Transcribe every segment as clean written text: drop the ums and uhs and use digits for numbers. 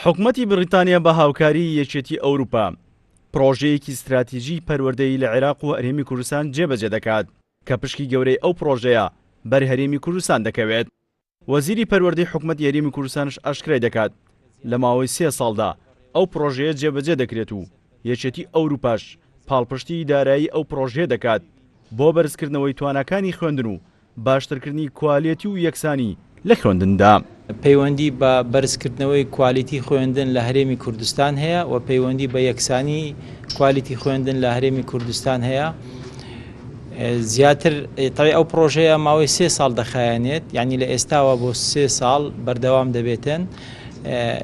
حکومەتی بریتانیا بە هاوکاری یەکێتی ئەوروپا پرۆژەیەکی استراتیژی پەروەردەیی لە عێراق و هەرێمی کوردستان جێبەجێ دەکات کە پشکی گەورەی ئەو پرۆژەیە بەر هەرێمی کوردستان دەکەوێت. وەزیری پەروەردەی حکومەتی هەرێمی کوردستانش ئاشکرای دەکات لە ماوەی 3 ساڵدا ئەو پرۆژەیە جێبەجێ دەکرێت و یەکێتی ئەوروپاش پاڵپشتی دارایی ئەو پرۆژەیە دەکات بۆ بەرزکردنەوەی تواناکانی خوێندن و باشترکردنی کوالیتی و یەکسانی لە خوێندندا. پەیوەندی بە بەرزکردنەوەی کوالیتی خوێندن لە هەرێمی کوردستان هەیە و پەیوەندی بە یەکسانی کوالیتی خوێندن لە هەرێمی کوردستان هەیە. زیاتر تاوی ئەو پرۆژەیە ماوەی 3 ساڵ دەخایەنێت، یعنی لە ئێستاوە بۆ 3 ساڵ بەردەوام دەبێتن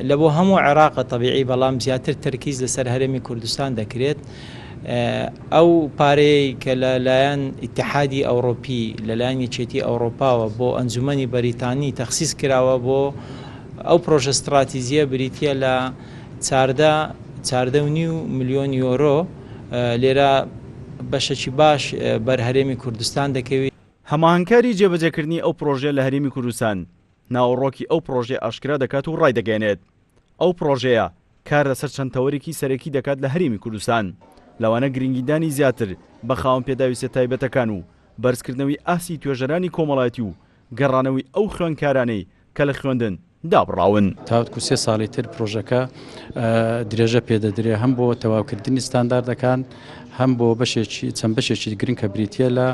لە بۆ هەموو عێراقە طبیعی، بەڵام زیاتر تەرکیز لەسەر هەرێمی کوردستان دەکرێت. ئەو پارەیە کە لەلایەن ئیتحادی ئەوڕۆپی لەلایەن یەکێتی ئەوڕۆپاوە بۆ ئەنجومەنی بەریتانی تەخسیس کراوە بۆ ئەو پرۆژە استراتیژیە بریتیە لە 14.5 ملیۆن یۆرۆ. لێرە بەشێکی باش بەر هەرێمی کوردستان دەکەوێت. هەماهنگکاری جێبەجێکردنی ئەو پرۆژە لە هەرێمی کوردستان ناوەڕۆکی ئەو پرۆژێ ئاشکرا دەکات و ڕای دەگەێنێت. ئەو پرۆژەیە کار لەسەر چەند تەوەرێکی سەرەکی دەکات لە هەرێمی کوردستان، لەوانە گرنگیدانی زیاتر بە خاوەن پێداویستە تایبەتەکان و بەرزکردنەوەی ئاسی توێژەرانی کۆمەڵایەتی و گەڕانەوەی ئەو خوێندکارانەی کە لە خوێندن دابڕاون. تاوەکو 3 ساڵی تر پرۆژەکە درێژە پێدەدرێ هەم بۆ تەواوکردنی ستانداردەکان، هەم بۆ چەند بەشێکی گرنگ کە بریتیە لە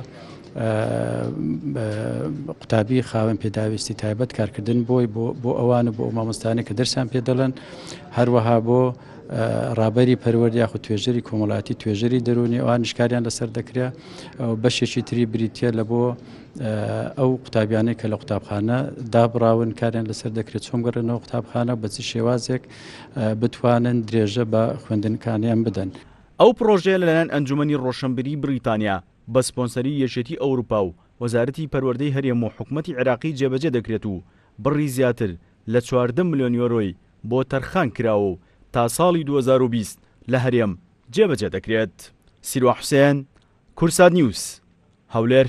قوتابی خاوەن پێداویستی تایبەت کارکردن بۆ ئەوانە بۆ مامۆستانێک کە دەرسیان پێ دەڵێن، هەروەها بۆ ڕابەری پەروەردە یاخود توێژەری کۆمەڵایەتی توێژەری دەرونی ئەوان شکاریان لەسەر دەکرێت. بەشێکی تری بریتیە لە بۆ ئەو قوتابیانەی کە لە قوتابخانە دابڕاون کاریان لەسەر دەکرێت چۆن گەڕێنەوە قوتابخانە بە چ شێوازێک بتوانن درێژە بە خوێندنکانیان بدەن. ئەو پرۆژەیە لەلایەن ئەنجومەنی ڕۆشنبیری بریتانیا بە سپۆنسەری یەکێتی ئەوروپا و وەزارەتی پەروەردەی هەرێم و حکومەتی عێراقی جێبەجێ دەکرێت و بڕی زیاتر لە 14 ملیۆن یۆرۆی بۆ تەرخان کراوە و تا ساڵی 2020 لە هەرێم جێبەجێ دەکرێت. سیروە حوسێن، کورسات نیوز، هەولێر.